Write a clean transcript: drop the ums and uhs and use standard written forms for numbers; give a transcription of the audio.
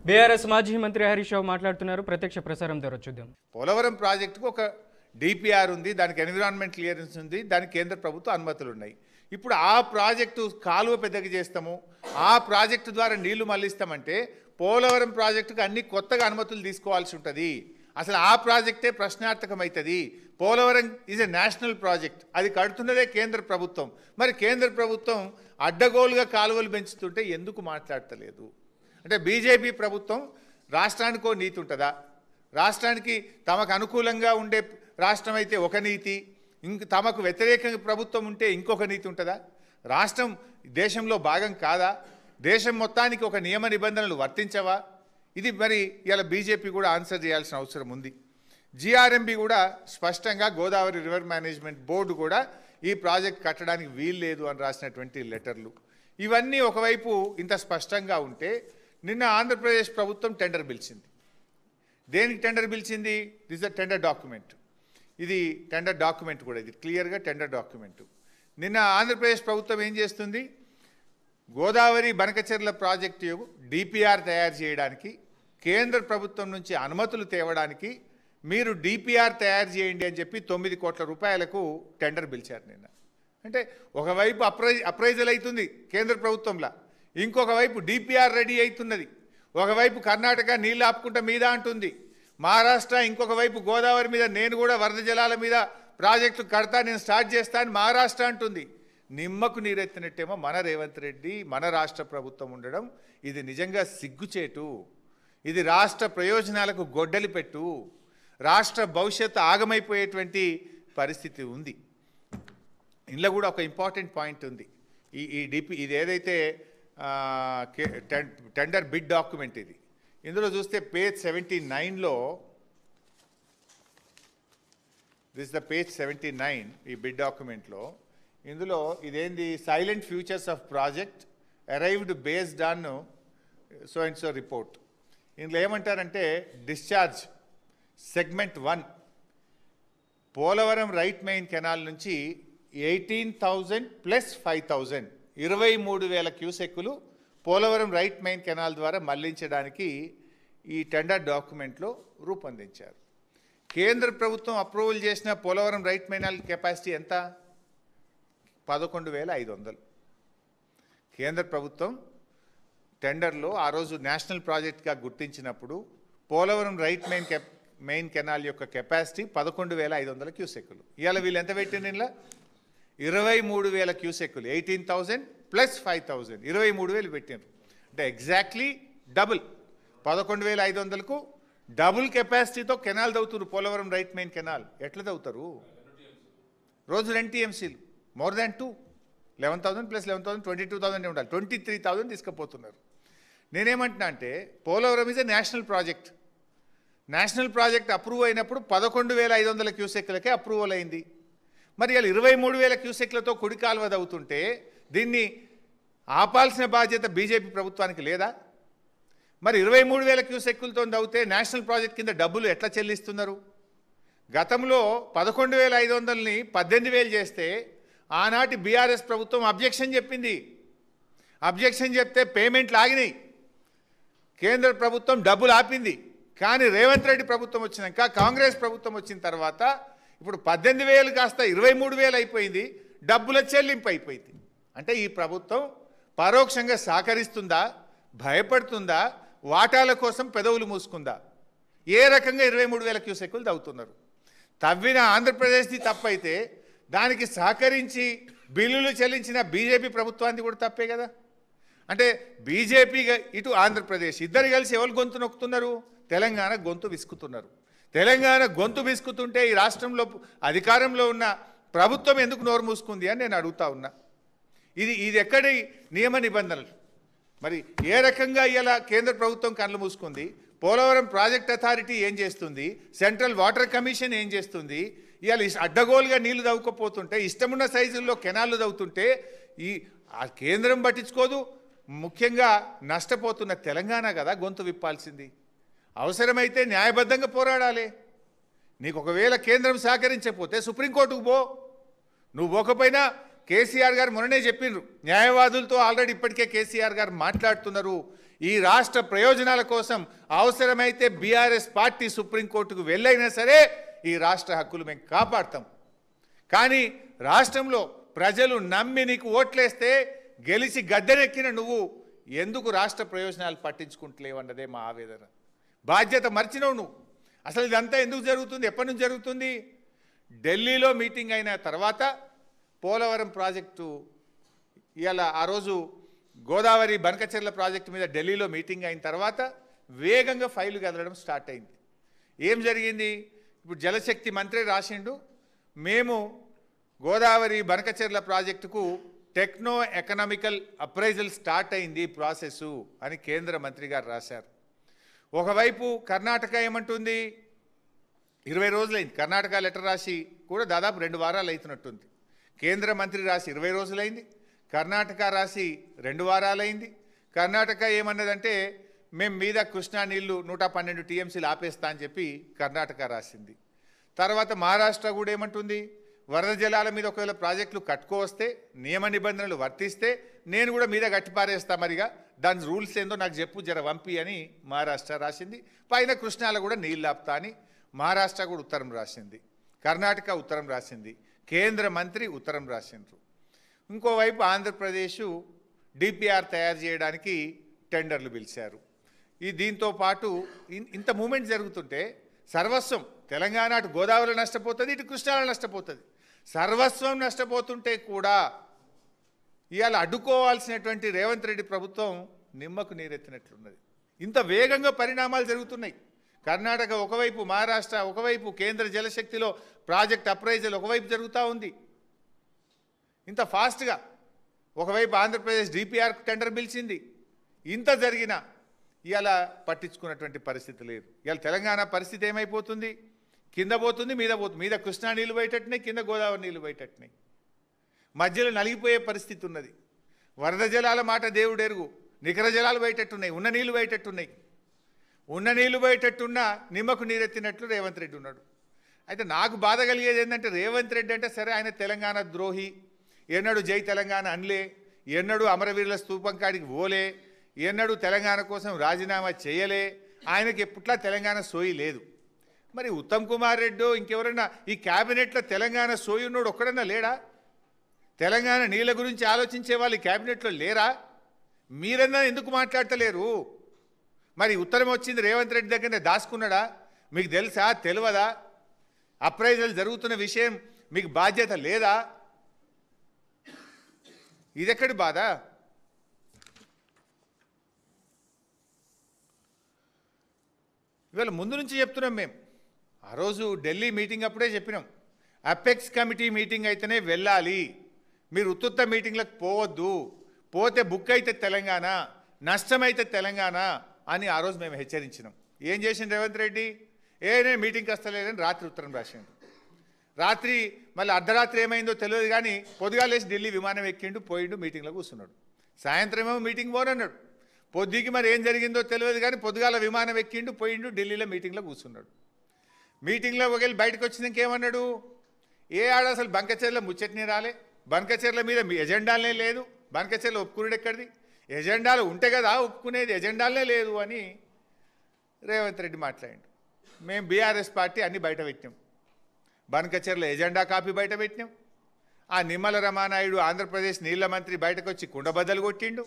BRS మాజీ మంత్రి హరీష్ రావు మాట్లాడుతున్నారు. ప్రత్యక్ష ప్రసారం ద్వారా చూద్దాం. పోలవరం ప్రాజెక్టుకు ఒక డిపిఆర్ ఉంది, దానికి ఎన్విరాన్మెంట్ క్లియరెన్స్ ఉంది, దానికి కేంద్ర ప్రభుత్వ అనుమతులు ఉన్నాయి. ఇప్పుడు ఆ ప్రాజెక్టు కాలువ పెద్దగా చేస్తాము, ఆ ప్రాజెక్టు ద్వారా నీళ్లు మళ్లిస్తామంటే పోలవరం ప్రాజెక్టుకు అన్ని కొత్తగా అనుమతులు తీసుకోవాల్సి ఉంటుంది. అసలు ఆ ప్రాజెక్టే ప్రశ్నార్థకమవుతుంది. Polavaram is a national project, అది కడుతున్నదే కేంద్ర ప్రభుత్వం. మరి కేంద్ర ప్రభుత్వం అడ్డగోలుగా కాలువలు పెంచుతుంటే ఎందుకు మాట్లాడతలేదు? అంటే బీజేపీ ప్రభుత్వం రాష్ట్రానికో నీతి ఉంటుందా? రాష్ట్రానికి తమకు అనుకూలంగా ఉండే రాష్ట్రం అయితే ఒక నీతి, తమకు వ్యతిరేకంగా ప్రభుత్వం ఉంటే ఇంకొక నీతి ఉంటుందా? రాష్ట్రం దేశంలో భాగం కాదా? దేశం మొత్తానికి ఒక నియమ నిబంధనలు వర్తించవా? ఇది మరి ఇలా బీజేపీ కూడా ఆన్సర్ చేయాల్సిన అవసరం ఉంది. జిఆర్ఎంబి కూడా స్పష్టంగా గోదావరి రివర్ మేనేజ్మెంట్ బోర్డు కూడా ఈ ప్రాజెక్ట్ కట్టడానికి వీల్లేదు అని రాసినటువంటి లెటర్లు. ఇవన్నీ ఒకవైపు ఇంత స్పష్టంగా ఉంటే నిన్న ఆంధ్రప్రదేశ్ ప్రభుత్వం టెండర్ పిలిచింది. దేనికి టెండర్ పిలిచింది? This a tender document. ఇది టెండర్ డాక్యుమెంట్ కూడా, ఇది క్లియర్గా టెండర్ డాక్యుమెంట్. నిన్న ఆంధ్రప్రదేశ్ ప్రభుత్వం ఏం చేస్తుంది? గోదావరి బనకచెర్ల ప్రాజెక్టు డిపిఆర్ తయారు చేయడానికి కేంద్ర ప్రభుత్వం నుంచి అనుమతులు తేవడానికి మీరు డిపిఆర్ తయారు చేయండి అని చెప్పి 9 కోట్ల రూపాయలకు టెండర్ పిలిచారు నిన్న. అంటే ఒకవైపు అప్రైజల్ అవుతుంది కేంద్ర ప్రభుత్వంలో, ఇంకొక వైపు డిపిఆర్ రెడీ అవుతున్నది. ఒకవైపు కర్ణాటక నీళ్ళు ఆపుకుంటా మీద అంటుంది, మహారాష్ట్ర ఇంకొక వైపు గోదావరి మీద నేను కూడా వరద జలాల మీద ప్రాజెక్టులు కడతా, నేను స్టార్ట్ చేస్తా అని మహారాష్ట్ర అంటుంది. నిమ్మకు నీరెత్తినట్టేమో మన రేవంత్ రెడ్డి, మన రాష్ట్ర ప్రభుత్వం ఉండడం ఇది నిజంగా సిగ్గుచేటు. ఇది రాష్ట్ర ప్రయోజనాలకు గొడ్డలి పెట్టు. రాష్ట్ర భవిష్యత్తు ఆగమైపోయేటువంటి పరిస్థితి ఉంది. ఇందులో కూడా ఒక ఇంపార్టెంట్ పాయింట్ ఉంది. ఇది ఏదైతే టెండర్ బిడ్ డాక్యుమెంట్ ఇది, ఇందులో చూస్తే పేజ్ 79లో, దిస్ ద పేజ్ 79 ఈ బిడ్ డాక్యుమెంట్లో, ఇందులో ఇదేంది salient features of project arrived based on so and so report. ఇందులో ఏమంటారంటే discharge segment 1 Polavaram right main canal నుంచి 18,000 ప్లస్ 5,000 23,000 క్యూసెక్కులు పోలవరం రైట్ మెయిన్ కెనాల్ ద్వారా మళ్లించడానికి ఈ టెండర్ డాక్యుమెంట్లో రూపొందించారు. కేంద్ర ప్రభుత్వం అప్రూవల్ చేసిన పోలవరం రైట్ మెయిన్ కెపాసిటీ ఎంత? 11,500. కేంద్ర ప్రభుత్వం టెండర్లో ఆ రోజు నేషనల్ ప్రాజెక్ట్గా గుర్తించినప్పుడు పోలవరం రైట్ మెయిన్ కెనాల్ యొక్క కెపాసిటీ 11,500 క్యూసెక్కులు. ఇవాళ వీళ్ళు ఎంత పెట్టింది? ఇలా 23,000 క్యూసెక్కులు, 18,000 ప్లస్ 5,000 23,000 పెట్టినారు. అంటే ఎగ్జాక్ట్లీ డబుల్, 11,500కు డబుల్ కెపాసిటీతో కెనాల్ దవుతున్నారు. పోలవరం రైట్ మెయిన్ కెనాల్ ఎట్లా దవుతారు? రోజు 2 టీఎంసీలు, మోర్ దాన్ 2, 11,000 ప్లస్ 11,000 22,000 ఉండాలి, 23,000 తీసుకుపోతున్నారు. నేనేమంటున్నా అంటే Polavaram is a national project. National project approve అయినప్పుడు 11,500 క్యూసెక్లకే అప్రూవల్ అయింది. మరి ఇలా 23,000 క్యూసెక్లతో కుడి కాలువ దవుతుంటే దీన్ని ఆపాల్సిన బాధ్యత బీజేపీ ప్రభుత్వానికి లేదా? మరి 23,000 క్యూసెక్కులతో దవ్వుతే నేషనల్ ప్రాజెక్ట్ కింద డబ్బులు ఎట్లా చెల్లిస్తున్నారు? గతంలో 11,500ని 18,000 చేస్తే ఆనాటి బీఆర్ఎస్ ప్రభుత్వం అబ్జెక్షన్ చెప్పింది. అబ్జెక్షన్ చెప్తే పేమెంట్లు ఆగినాయి, కేంద్ర ప్రభుత్వం డబ్బులు ఆపింది. కానీ రేవంత్ రెడ్డి ప్రభుత్వం వచ్చినాక, కాంగ్రెస్ ప్రభుత్వం వచ్చిన తర్వాత ఇప్పుడు 18,000 కాస్త 23,000 అయిపోయింది, డబ్బుల చెల్లింపు అయిపోయింది. అంటే ఈ ప్రభుత్వం పరోక్షంగా సహకరిస్తుందా, భయపడుతుందా, వాటాల కోసం పెదవులు మూసుకుందా? ఏ రకంగా 23,000 క్యూసెక్కులు తవ్వుతున్నారు? తవ్విన ఆంధ్రప్రదేశ్ది తప్పైతే దానికి సహకరించి బిల్లులు చెల్లించిన బీజేపీ ప్రభుత్వాన్ని కూడా తప్పే కదా. అంటే బీజేపీ ఇటు ఆంధ్రప్రదేశ్ ఇద్దరు కలిసి ఎవరు గొంతు నొక్కుతున్నారు? తెలంగాణ గొంతు విసుకుతున్నారు. తెలంగాణ గొంతు విసుకుతుంటే ఈ రాష్ట్రంలో అధికారంలో ఉన్న ప్రభుత్వం ఎందుకు నోరు మూసుకుంది అని నేను అడుగుతా ఉన్నా. ఇది ఎక్కడి నియమ నిబంధనలు? మరి ఏ రకంగా ఇలా కేంద్ర ప్రభుత్వం కళ్ళు మూసుకుంది? పోలవరం ప్రాజెక్ట్ అథారిటీ ఏం చేస్తుంది? సెంట్రల్ వాటర్ కమిషన్ ఏం చేస్తుంది? ఇవాళ అడ్డగోలుగా నీళ్లు దవ్వుకపోతుంటే, ఇష్టమున్న సైజుల్లో కెనాళ్ళు దవ్వుతుంటే ఆ కేంద్రం పట్టించుకోదు. ముఖ్యంగా నష్టపోతున్న తెలంగాణ కదా గొంతు విప్పాల్సింది. అవసరమైతే న్యాయబద్ధంగా పోరాడాలి. నీకు ఒకవేళ కేంద్రం సహకరించకపోతే సుప్రీంకోర్టుకు పో. నువ్వు పోకపోయినా కేసీఆర్ గారు మొన్ననే చెప్పిండ్రు, న్యాయవాదులతో ఆల్రెడీ ఇప్పటికే కేసీఆర్ గారు మాట్లాడుతున్నారు. ఈ రాష్ట్ర ప్రయోజనాల కోసం అవసరమైతే బీఆర్ఎస్ పార్టీ సుప్రీంకోర్టుకు వెళ్ళైనా సరే ఈ రాష్ట్ర హక్కులు మేము కాపాడతాం. కానీ రాష్ట్రంలో ప్రజలు నమ్మి నీకు ఓట్లేస్తే గెలిచి గద్దెనెక్కిన నువ్వు ఎందుకు రాష్ట్ర ప్రయోజనాలు పట్టించుకుంటలేవన్నదే మా ఆవేదన. బాధ్యత మర్చినవు నువ్వు. అసలు ఇదంతా ఎందుకు జరుగుతుంది, ఎప్పటి నుంచి జరుగుతుంది? ఢిల్లీలో మీటింగ్ అయిన తర్వాత పోలవరం ప్రాజెక్టు ఇవాళ ఆ రోజు గోదావరి బనకచెర్ల ప్రాజెక్టు మీద ఢిల్లీలో మీటింగ్ అయిన తర్వాత వేగంగా ఫైలు కదలడం స్టార్ట్ అయింది. ఏం జరిగింది? ఇప్పుడు జలశక్తి మంత్రి రాసిండు, మేము గోదావరి బనకచెర్ల ప్రాజెక్టుకు టెక్నో ఎకనామికల్ అప్రైజల్ స్టార్ట్ అయింది ప్రాసెస్సు అని కేంద్ర మంత్రి గారు రాశారు. ఒకవైపు కర్ణాటక ఏమంటుంది? 20 రోజులైంది. కర్ణాటక లెటర్ రాసి కూడా దాదాపు 2 వారాలు అవుతున్నట్టుంది. కేంద్ర మంత్రి రాసి 20 రోజులైంది, కర్ణాటక రాసి 2 వారాలైంది. కర్ణాటక ఏమన్నదంటే మేము మీద కృష్ణా నీళ్లు 112 టీఎంసీలు ఆపేస్తా అని చెప్పి కర్ణాటక రాసింది. తర్వాత మహారాష్ట్ర కూడా ఏమంటుంది? వరద జలాల మీద ఒకవేళ ప్రాజెక్టులు కట్టుకోవస్తే నియమ నిబంధనలు వర్తిస్తే నేను కూడా మీద గట్టిపారేస్తా, మరిగా దాని రూల్స్ ఏందో నాకు చెప్పు జర వంపి అని మహారాష్ట్ర రాసింది. పైన కృష్ణాలో కూడా నీళ్ళు ఆపుతా అని మహారాష్ట్ర కూడా ఉత్తరం రాసింది, కర్ణాటక ఉత్తరం రాసింది, కేంద్ర మంత్రి ఉత్తరం రాసిండ్రు. ఇంకోవైపు ఆంధ్రప్రదేశ్ డిపిఆర్ తయారు చేయడానికి టెండర్లు పిలిచారు. దీంతో పాటు ఇంత మూమెంట్ జరుగుతుంటే సర్వస్వం తెలంగాణ అటు గోదావరిలో నష్టపోతుంది, ఇటు కృష్ణాలో నష్టపోతుంది. సర్వస్వం నష్టపోతుంటే కూడా ఇవాళ అడ్డుకోవాల్సినటువంటి రేవంత్ రెడ్డి ప్రభుత్వం నిమ్మకు నీరెత్తినట్లున్నది. ఇంత వేగంగా పరిణామాలు జరుగుతున్నాయి. కర్ణాటక ఒకవైపు, మహారాష్ట్ర ఒకవైపు, కేంద్ర జలశక్తిలో ప్రాజెక్ట్ అప్రైజల్ ఒకవైపు జరుగుతూ ఉంది. ఇంత ఫాస్ట్గా ఒకవైపు ఆంధ్రప్రదేశ్ డిపిఆర్ టెండర్ పిలిచింది. ఇంత జరిగినా ఇవాళ పట్టించుకున్నటువంటి పరిస్థితి లేదు. ఇవాళ తెలంగాణ పరిస్థితి ఏమైపోతుంది? కింద పోతుంది, మీద పోతుంది. మీద కృష్ణా నీళ్ళు బయటట్టున్నాయి, కింద గోదావరి నీళ్ళు బయటట్టున్నాయి. మధ్యలో నలిగిపోయే పరిస్థితి ఉన్నది. వరద జలాల మాట దేవుడెరుగు, నికర జలాలు బయటట్టున్నాయి, ఉన్న నీళ్ళు బయటట్టున్నాయి. ఉన్న నీళ్ళు బయటట్టున్నా నిమ్మకు నీరెత్తినట్లు రేవంత్ రెడ్డి ఉన్నాడు. అయితే నాకు బాధ కలిగేది ఏంటంటే రేవంత్ రెడ్డి అంటే సరే ఆయన తెలంగాణ ద్రోహి, ఎన్నడూ జై తెలంగాణ అనలే, ఎన్నడూ అమరవీరుల స్తూపం కాడికి పోలే, ఎన్నడూ తెలంగాణ కోసం రాజీనామా చేయలే, ఆయనకి ఎప్పుట్లా తెలంగాణ సోయి లేదు. మరి ఉత్తమ్ కుమార్ రెడ్డి ఇంకెవరన్నా ఈ క్యాబినెట్లో తెలంగాణ సోయి ఉన్నోడు ఒక్కడన్నా లేడా? తెలంగాణ నీళ్ళ గురించి ఆలోచించే వాళ్ళు ఈ క్యాబినెట్లో లేరా? మీరన్నా ఎందుకు మాట్లాడతలేరు? మరి ఉత్తరం వచ్చింది రేవంత్ రెడ్డి దగ్గరనే దాచుకున్నాడా? మీకు తెలుసా, తెలియదా? అప్రైజల్ జరుగుతున్న విషయం మీకు బాధ్యత లేదా? ఇదెక్కడి బాధ? ఇవాళ ముందు నుంచి చెప్తున్నాం మేము. ఆ రోజు ఢిల్లీ మీటింగ్ అప్పుడే చెప్పినాం, అపెక్స్ కమిటీ మీటింగ్ అయితేనే వెళ్ళాలి, మీరు ఉత్తుత్త మీటింగ్లకు పోవద్దు, పోతే బుక్ అయితే తెలంగాణ, నష్టమైతే తెలంగాణ అని ఆ రోజు మేము హెచ్చరించినాం. ఏం చేసిండు రేవంత్ రెడ్డి? నేను మీటింగ్కి వస్తలేదని రాత్రి ఉత్తరం రాసిండు. రాత్రి మళ్ళీ అర్ధరాత్రి ఏమైందో తెలియదు కానీ పొద్దుగాలేసి ఢిల్లీ విమానం ఎక్కిండు, పోయిండు, మీటింగ్లో కూర్చున్నాడు. సాయంత్రం ఏమో మీటింగ్ పోనన్నాడు. పొద్దుకి మరి ఏం జరిగిందో తెలియదు కానీ పొద్దుగాల విమానం ఎక్కిండు, పోయిండు, ఢిల్లీలో మీటింగ్లో కూర్చున్నాడు. మీటింగ్లో ఒకవేళ బయటకు వచ్చినాక ఏమన్నాడు? ఆడ అసలు బంకచెర్ల ముచ్చట్ని రాలే, బంకచెర్ల మీద మీ ఎజెండాలనే లేదు, బంకచెర్ల ఒప్పుకునేది ఎక్కడిది? ఎజెండాలు ఉంటే కదా ఒప్పుకునేది, ఎజెండాలనే లేదు అని రేవంత్ రెడ్డి మాట్లాడిండు. మేము బీఆర్ఎస్ పార్టీ అన్ని బయట పెట్టినాం. బనకచెర్ల ఎజెండా కాపీ బయట పెట్టినాం. ఆ నిమ్మల రమానాయుడు ఆంధ్రప్రదేశ్ నీళ్ల మంత్రి బయటకు వచ్చి కుండబద్దలు కొట్టిండు.